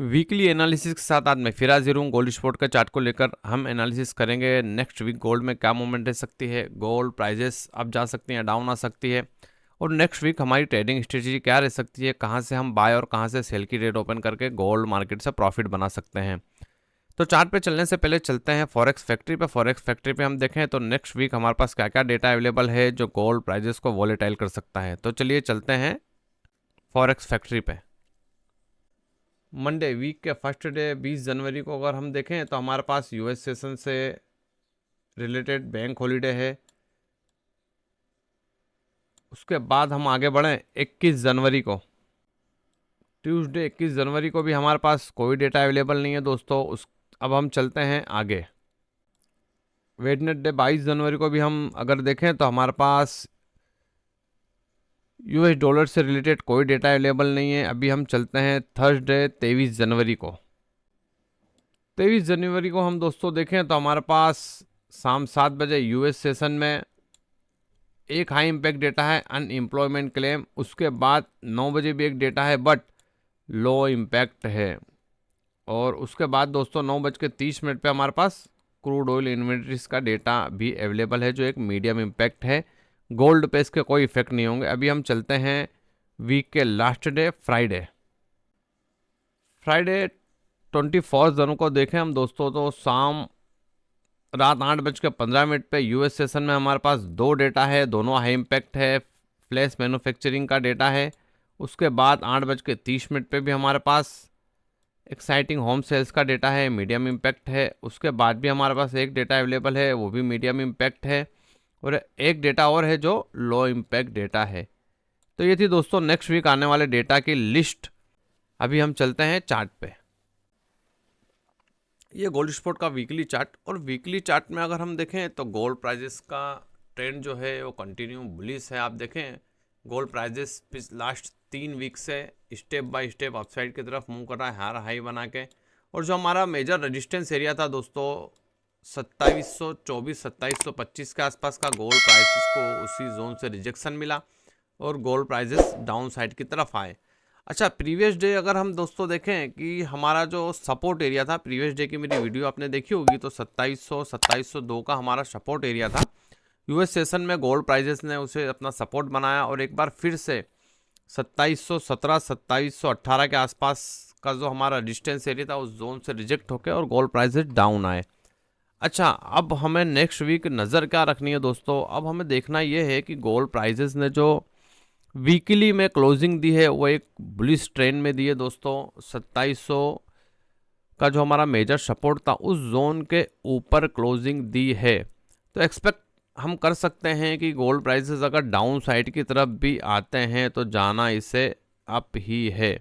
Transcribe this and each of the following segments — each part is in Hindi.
वीकली एनालिसिस के साथ आज मैं फिर हाजिर हूँ। गोल्ड स्पॉट का चार्ट को लेकर हम एनालिसिस करेंगे नेक्स्ट वीक गोल्ड में क्या मूवमेंट रह सकती है, गोल्ड प्राइजेस अप जा सकती हैं, डाउन आ सकती है, और नेक्स्ट वीक हमारी ट्रेडिंग स्ट्रेटजी क्या रह सकती है, कहाँ से हम बाय और कहाँ से सेल की रेट ओपन करके गोल्ड मार्केट से प्रॉफिट बना सकते हैं। तो चार्ट पे चलने से पहले चलते हैं फॉरेक्स फैक्ट्री पे। फॉरेक्स फैक्ट्री पे हम देखें तो नेक्स्ट वीक हमारे पास क्या क्या डेटा अवेलेबल है जो गोल्ड प्राइजेस को वॉलेटाइल कर सकता है। तो चलिए चलते हैं फॉरेक्स फैक्ट्री पे। मंडे वीक के फर्स्ट डे 20 जनवरी को अगर हम देखें तो हमारे पास यूएस सेशन से रिलेटेड बैंक हॉलीडे है। उसके बाद हम आगे बढ़ें 21 जनवरी को, ट्यूसडे 21 जनवरी को भी हमारे पास कोई डेटा अवेलेबल नहीं है दोस्तों। अब हम चलते हैं आगे। वेडनेसडे 22 जनवरी को भी हम अगर देखें तो हमारे पास यूएस डॉलर से रिलेटेड कोई डेटा अवेलेबल नहीं है। अभी हम चलते हैं थर्सडे 23 जनवरी को। 23 जनवरी को हम दोस्तों देखें तो हमारे पास शाम 7 बजे यूएस सेशन में एक हाई इम्पैक्ट डेटा है, अनएम्प्लॉयमेंट क्लेम। उसके बाद 9 बजे भी एक डेटा है बट लो इम्पैक्ट है। और उसके बाद दोस्तों 9:30 पे हमारे पास क्रूड ऑयल इन्वेंट्रीज का डेटा भी अवेलेबल है जो एक मीडियम इम्पैक्ट है। गोल्ड पे इसके कोई इफेक्ट नहीं होंगे। अभी हम चलते हैं वीक के लास्ट डे फ्राइडे 24 जनवरी को देखें हम दोस्तों तो रात 8:15 पे यूएस सेशन में हमारे पास दो डेटा है, दोनों हाई इम्पैक्ट है। फ्लैश मैन्युफैक्चरिंग का डेटा है। उसके बाद 8:30 पे भी हमारे पास एक्साइटिंग होम सेल्स का डेटा है, मीडियम इम्पैक्ट है। उसके बाद भी हमारे पास एक डेटा अवेलेबल है, वो भी मीडियम इम्पैक्ट है। और एक डेटा और है जो लो इम्पैक्ट डेटा है। तो ये थी दोस्तों नेक्स्ट वीक आने वाले डेटा की लिस्ट। अभी हम चलते हैं चार्ट पे। ये गोल्ड स्पॉट का वीकली चार्ट, और वीकली चार्ट में अगर हम देखें तो गोल्ड प्राइजेस का ट्रेंड जो है वो कंटिन्यू बुलिश है। आप देखें गोल्ड प्राइजेस लास्ट 3 वीक से स्टेप बाय स्टेप अपसाइड की तरफ मूव कर रहा है, हार हाई बना के। और जो हमारा मेजर रेजिस्टेंस एरिया था दोस्तों 2724 2725 के आसपास का, गोल्ड प्राइसेस को उसी जोन से रिजेक्शन मिला और गोल्ड प्राइसेस डाउन साइड की तरफ आए। अच्छा, प्रीवियस डे अगर हम दोस्तों देखें कि हमारा जो सपोर्ट एरिया था, प्रीवियस डे की मेरी वीडियो आपने देखी होगी, तो 2700 2702 का हमारा सपोर्ट एरिया था। यूएस सेशन में गोल्ड प्राइजेस ने उसे अपना सपोर्ट बनाया और एक बार फिर से 2717 2718 के आसपास का जो हमारा रेजिस्टेंस एरिया था उस जोन से रिजेक्ट होकर और गोल्ड प्राइजेस डाउन आए। अच्छा, अब हमें नेक्स्ट वीक नज़र क्या रखनी है दोस्तों? अब हमें देखना ये है कि गोल्ड प्राइजेस ने जो वीकली में क्लोजिंग दी है वो एक बुलिश ट्रेंड में दी है दोस्तों। 2700 का जो हमारा मेजर सपोर्ट था उस जोन के ऊपर क्लोजिंग दी है। तो एक्सपेक्ट हम कर सकते हैं कि गोल्ड प्राइसेस अगर डाउन साइड की तरफ भी आते हैं तो जाना इसे अप ही है।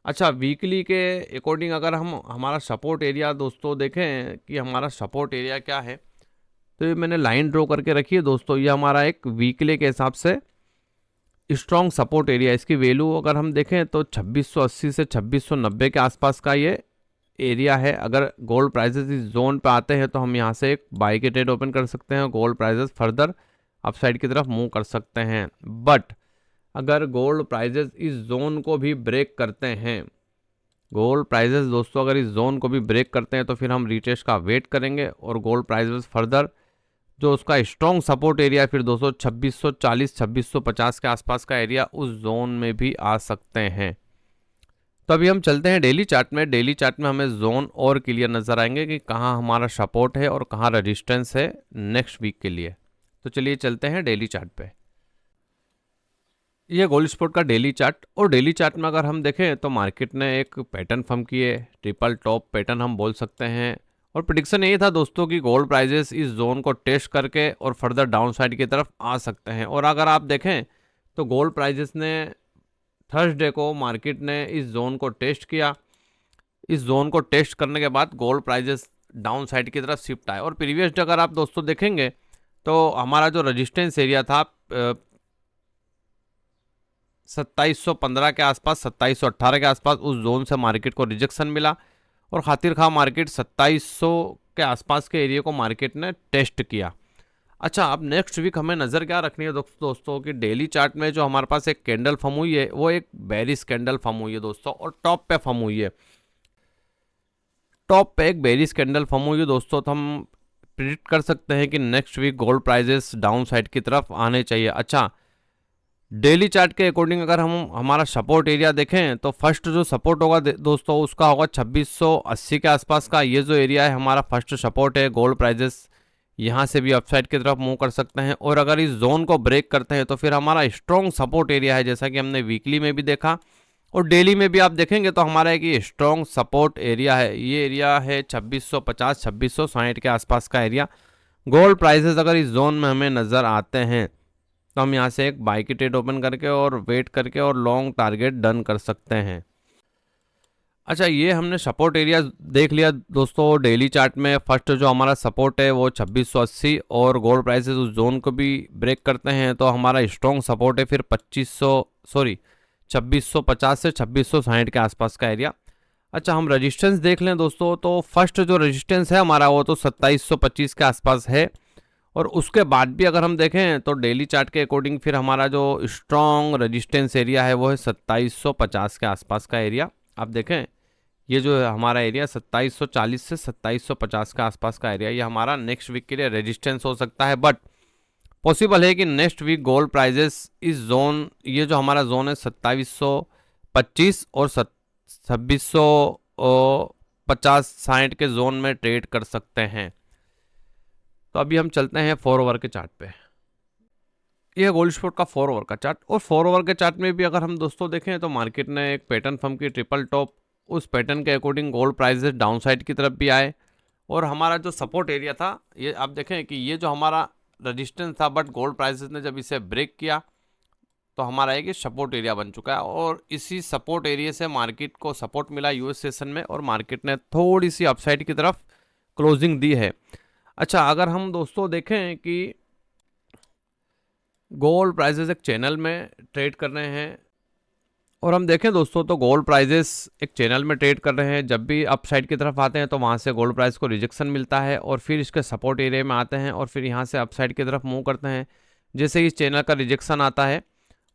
अच्छा, वीकली के अकॉर्डिंग अगर हम हमारा सपोर्ट एरिया दोस्तों देखें कि हमारा सपोर्ट एरिया क्या है, तो ये मैंने लाइन ड्रॉ करके रखी है दोस्तों। ये हमारा एक वीकली के हिसाब से स्ट्रॉन्ग सपोर्ट एरिया। इसकी वैल्यू अगर हम देखें तो 2680 से 2690 के आसपास का ये एरिया है। अगर गोल्ड प्राइसेस इस जोन पे आते हैं तो हम यहाँ से एक बाई के ट्रेड ओपन कर सकते हैं, गोल्ड प्राइसेस फर्दर अपसाइड की तरफ मूव कर सकते हैं। बट अगर गोल्ड प्राइजेस इस जोन को भी ब्रेक करते हैं, गोल्ड प्राइजेस दोस्तों अगर इस जोन को भी ब्रेक करते हैं तो फिर हम रीटेस्ट का वेट करेंगे और गोल्ड प्राइजेस फर्दर जो उसका स्ट्रॉन्ग सपोर्ट एरिया फिर दोस्तों 2640 2650 के आसपास का एरिया उस जोन में भी आ सकते हैं। तो अभी हम चलते हैं डेली चार्ट में। डेली चार्ट में हमें जोन और क्लियर नजर आएंगे कि कहाँ हमारा सपोर्ट है और कहाँ रेजिस्टेंस है नेक्स्ट वीक के लिए। तो चलिए चलते हैं डेली चार्ट पे। ये गोल्ड स्पॉट का डेली चार्ट, और डेली चार्ट में अगर हम देखें तो मार्केट ने एक पैटर्न फॉर्म किए, ट्रिपल टॉप पैटर्न हम बोल सकते हैं। और प्रेडिक्शन यही था दोस्तों कि गोल्ड प्राइजेस इस जोन को टेस्ट करके और फर्दर डाउन साइड की तरफ आ सकते हैं। और अगर आप देखें तो गोल्ड प्राइजेस ने थर्सडे को मार्केट ने इस जोन को टेस्ट किया। इस जोन को टेस्ट करने के बाद गोल्ड प्राइजेस डाउन साइड की तरफ शिफ्ट आए। और प्रीवियस डे अगर आप दोस्तों देखेंगे तो हमारा जो रेजिस्टेंस एरिया था 2715 के आसपास 2718 के आसपास उस जोन से मार्केट को रिजेक्शन मिला और खातिर खा मार्केट 2700 के आसपास के एरिया को मार्केट ने टेस्ट किया। अच्छा, अब नेक्स्ट वीक हमें नज़र क्या रखनी है दोस्तों कि डेली चार्ट में जो हमारे पास एक कैंडल फॉर्म हुई है वो एक बेरिश कैंडल फॉर्म हुई है दोस्तों और टॉप पे फॉर्म हुई है। टॉप पे एक बेरिश कैंडल फॉर्म हुई है दोस्तों, तो हम प्रिडिक्ट कर सकते हैं कि next week gold prices down side की तरफ आने चाहिए। अच्छा, डेली चार्ट के अकॉर्डिंग अगर हम हमारा सपोर्ट एरिया देखें तो फर्स्ट जो सपोर्ट होगा दोस्तों उसका होगा 2680 के आसपास का। ये जो एरिया है हमारा फर्स्ट सपोर्ट है। गोल्ड प्राइजेस यहाँ से भी अपसाइड की तरफ मूव कर सकते हैं, और अगर इस जोन को ब्रेक करते हैं तो फिर हमारा स्ट्रॉन्ग सपोर्ट एरिया है, जैसा कि हमने वीकली में भी देखा और डेली में भी आप देखेंगे तो हमारा एक ये स्ट्रॉन्ग सपोर्ट एरिया है। ये एरिया है 2650 2660 के आसपास का एरिया। गोल्ड प्राइसेस अगर इस जोन में हमें नज़र आते हैं तो हम यहाँ से एक बाई की ट्रेड ओपन करके और वेट करके और लॉन्ग टारगेट डन कर सकते हैं। अच्छा, ये हमने सपोर्ट एरिया देख लिया दोस्तों डेली चार्ट में। फर्स्ट जो हमारा सपोर्ट है वो 2680, और गोल्ड प्राइसेस उस जोन को भी ब्रेक करते हैं तो हमारा स्ट्रॉन्ग सपोर्ट है फिर 2650 से 2660 के आसपास का एरिया। अच्छा, हम रेजिस्टेंस देख लें दोस्तों, तो फर्स्ट जो रेजिस्टेंस है हमारा वो तो 2725 के आसपास है, और उसके बाद भी अगर हम देखें तो डेली चार्ट के अकॉर्डिंग फिर हमारा जो स्ट्रॉन्ग रेजिस्टेंस एरिया है वो है 2750 के आसपास का एरिया। आप देखें ये जो है हमारा एरिया 2740 से 2750 के आसपास का एरिया, ये हमारा नेक्स्ट वीक के लिए रेजिस्टेंस हो सकता है। बट पॉसिबल है कि नेक्स्ट वीक गोल्ड प्राइजेस इस जोन, ये जो हमारा जोन है 2725 और 2650-60 के जोन में ट्रेड कर सकते हैं। तो अभी हम चलते हैं 4 ओवर के चार्ट पे। यह गोल्ड स्पॉट का 4 ओवर का चार्ट, और 4 ओवर के चार्ट में भी अगर हम दोस्तों देखें तो मार्केट ने एक पैटर्न फॉर्म की ट्रिपल टॉप, उस पैटर्न के according gold prices down side की तरफ भी आए, और हमारा जो सपोर्ट एरिया था ये आप देखें कि ये जो हमारा रेजिस्टेंस था, बट गोल्ड प्राइसेस ने जब इसे ब्रेक किया तो हमारा एक सपोर्ट एरिया बन चुका है, और इसी सपोर्ट एरिया से मार्केट को सपोर्ट मिला यूएस सेशन में, और मार्केट ने थोड़ी सी अपसाइड की तरफ क्लोजिंग दी है। अच्छा, अगर हम दोस्तों देखें कि गोल्ड प्राइसेस एक चैनल में ट्रेड कर रहे हैं, और हम देखें दोस्तों तो गोल्ड प्राइसेस एक चैनल में ट्रेड कर रहे हैं, जब भी अप साइड की तरफ आते हैं तो वहाँ से गोल्ड प्राइस को रिजेक्शन मिलता है, और फिर इसके सपोर्ट एरिया में आते हैं और फिर यहाँ से अप साइड की तरफ मूव करते हैं। जैसे ही इस चैनल का रिजेक्शन आता है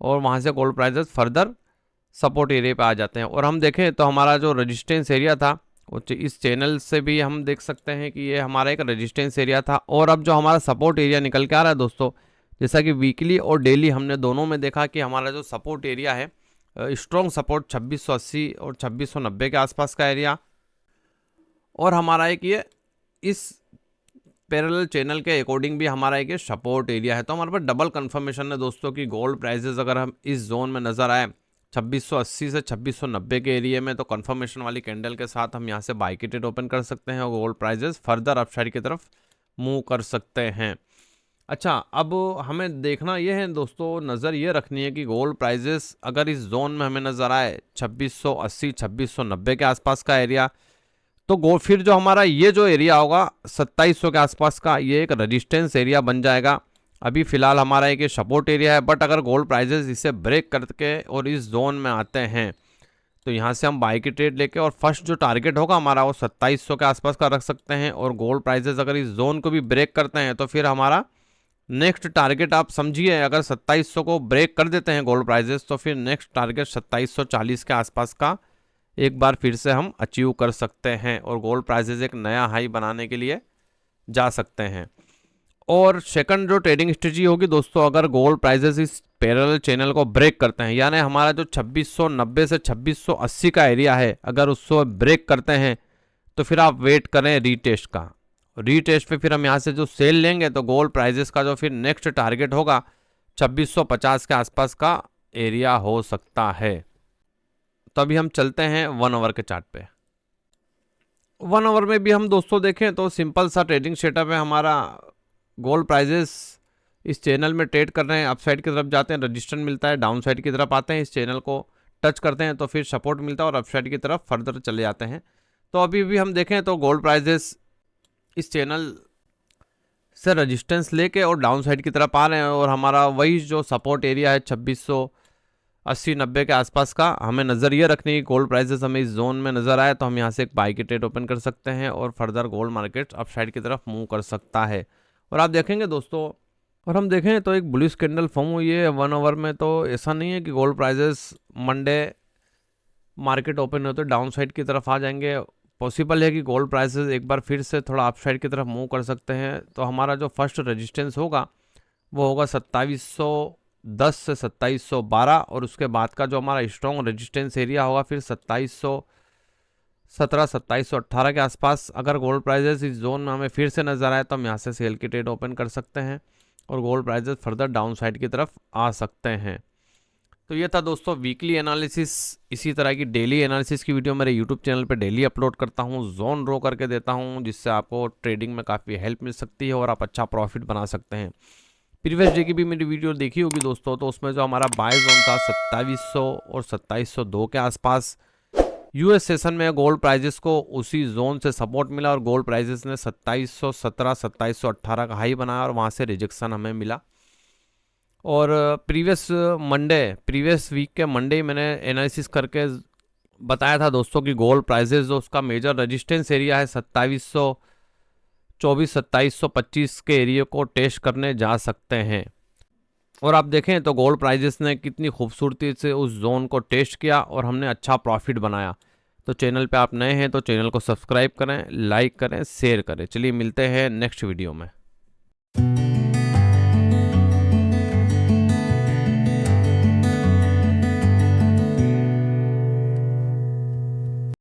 और वहाँ से gold prices further support area पे आ जाते हैं, और हम देखें तो हमारा जो रेजिस्टेंस एरिया था इस चैनल से भी हम देख सकते हैं कि ये हमारा एक रेजिस्टेंस एरिया था, और अब जो हमारा सपोर्ट एरिया निकल के आ रहा है दोस्तों, जैसा कि वीकली और डेली हमने दोनों में देखा कि हमारा जो सपोर्ट एरिया है स्ट्रॉन्ग सपोर्ट 2680 और 2690 के आसपास का एरिया, और हमारा एक ये इस पैरेलल चैनल के अकॉर्डिंग भी हमारा एक सपोर्ट एरिया है। तो हमारे पास डबल कंफर्मेशन है दोस्तों कि गोल्ड प्राइसेस अगर हम इस जोन में नज़र आए 2680 से 2690 के एरिया में, तो कंफर्मेशन वाली कैंडल के साथ हम यहाँ से बाई की ट्रेड ओपन कर सकते हैं और गोल्ड प्राइसेस फर्दर अपसाइड की तरफ मूव कर सकते हैं। अच्छा, अब हमें देखना ये है दोस्तों, नज़र ये रखनी है कि गोल्ड प्राइसेस अगर इस जोन में हमें नज़र आए 2680 2690 के आसपास का एरिया, तो फिर जो हमारा ये जो एरिया होगा 2700 के आसपास का, ये एक रेजिस्टेंस एरिया बन जाएगा। अभी फ़िलहाल हमारा एक सपोर्ट एरिया है, बट अगर गोल्ड प्राइसेस इसे ब्रेक करके और इस जोन में आते हैं तो यहाँ से हम बाई की ट्रेड लेके, और फर्स्ट जो टारगेट होगा हमारा वो 2700 के आसपास का रख सकते हैं, और गोल्ड प्राइसेस अगर इस जोन को भी ब्रेक करते हैं तो फिर हमारा नेक्स्ट टारगेट आप समझिए, अगर 2700 को ब्रेक कर देते हैं गोल्ड प्राइसेस तो फिर नेक्स्ट टारगेट 2740 के आसपास का एक बार फिर से हम अचीव कर सकते हैं, और गोल्ड प्राइसेस एक नया हाई बनाने के लिए जा सकते हैं। और सेकंड जो ट्रेडिंग स्ट्रेटजी होगी दोस्तों, अगर गोल्ड प्राइसेस इस पैरेलल चैनल को ब्रेक करते हैं, यानी हमारा जो 2690 से 2680 का एरिया है अगर उसको ब्रेक करते हैं तो फिर आप वेट करें रीटेस्ट का। रीटेस्ट पे फिर हम यहाँ से जो सेल लेंगे तो गोल्ड प्राइसेस का जो फिर नेक्स्ट टारगेट होगा 2650 के आसपास का एरिया हो सकता है। तो अभी हम चलते हैं 1 आवर के चार्ट पे। 1 आवर में भी हम दोस्तों देखें तो सिंपल सा ट्रेडिंग सेटअप है हमारा। गोल्ड प्राइजेस इस चैनल में ट्रेड कर रहे हैं, अपसाइड की तरफ जाते हैं, रजिस्टेंस मिलता है, डाउन साइड की तरफ आते हैं, इस चैनल को टच करते हैं तो फिर सपोर्ट मिलता है और अपसाइड की तरफ फर्दर चले जाते हैं। तो अभी भी हम देखें तो गोल्ड प्राइजेस इस चैनल से रजिस्टेंस लेके और डाउन साइड की तरफ आ रहे हैं, और हमारा वही जो सपोर्ट एरिया है 2680-90 के आसपास का हमें नज़र ये रखनी है। गोल्ड प्राइसेस हमें इस जोन में नज़र आए तो हम यहाँ से एक बाई की ट्रेड ओपन कर सकते हैं और फर्दर गोल्ड मार्केट अपसाइड की तरफ मूव कर सकता है। और आप देखेंगे दोस्तों, और हम देखें तो एक बुलिश कैंडल फॉर्म हुई है 1 आवर में। तो ऐसा नहीं है कि gold prices Monday market open हो तो डाउन साइड की तरफ आ जाएंगे, पॉसिबल है कि गोल्ड प्राइसेस एक बार फिर से थोड़ा अपसाइड की तरफ मूव कर सकते हैं। तो हमारा जो फर्स्ट रेजिस्टेंस होगा वो होगा 2710 से 2712, और उसके बाद का जो हमारा स्ट्रॉन्ग रेजिस्टेंस एरिया होगा फिर 2717 2718 के आसपास। अगर गोल्ड प्राइजेस इस जोन में हमें फिर से नज़र आए तो हम यहाँ से सेल की ट्रेड ओपन कर सकते हैं और gold prices further down side की तरफ आ सकते हैं। तो ये था दोस्तों वीकली एनालिसिस। इसी तरह की डेली एनालिसिस की वीडियो मेरे यूट्यूब चैनल पे डेली अपलोड करता हूँ, जोन रो करके देता हूँ, जिससे आपको ट्रेडिंग में काफ़ी हेल्प मिल सकती है और आप अच्छा प्रॉफिट बना सकते हैं। प्रीवियस डे की भी मेरी वीडियो देखी होगी दोस्तों, तो उसमें जो हमारा बाय जोन था 2700 और 2702 के आसपास। यूएस सेशन में गोल्ड प्राइजेस को उसी जोन से सपोर्ट मिला और गोल्ड प्राइजेस ने 2717 2718 का हाई बनाया और वहाँ से रिजेक्शन हमें मिला। और प्रीवियस वीक के मंडे मैंने एनालिसिस करके बताया था दोस्तों कि गोल्ड प्राइजेस जो उसका मेजर रेजिस्टेंस एरिया है 2724 2725 के एरिया को टेस्ट करने जा सकते हैं। और आप देखें तो गोल्ड प्राइजेस ने कितनी खूबसूरती से उस जोन को टेस्ट किया और हमने अच्छा प्रॉफिट बनाया। तो चैनल पे आप नए हैं तो चैनल को सब्सक्राइब करें, लाइक करें, शेयर करें। चलिए मिलते हैं नेक्स्ट वीडियो में।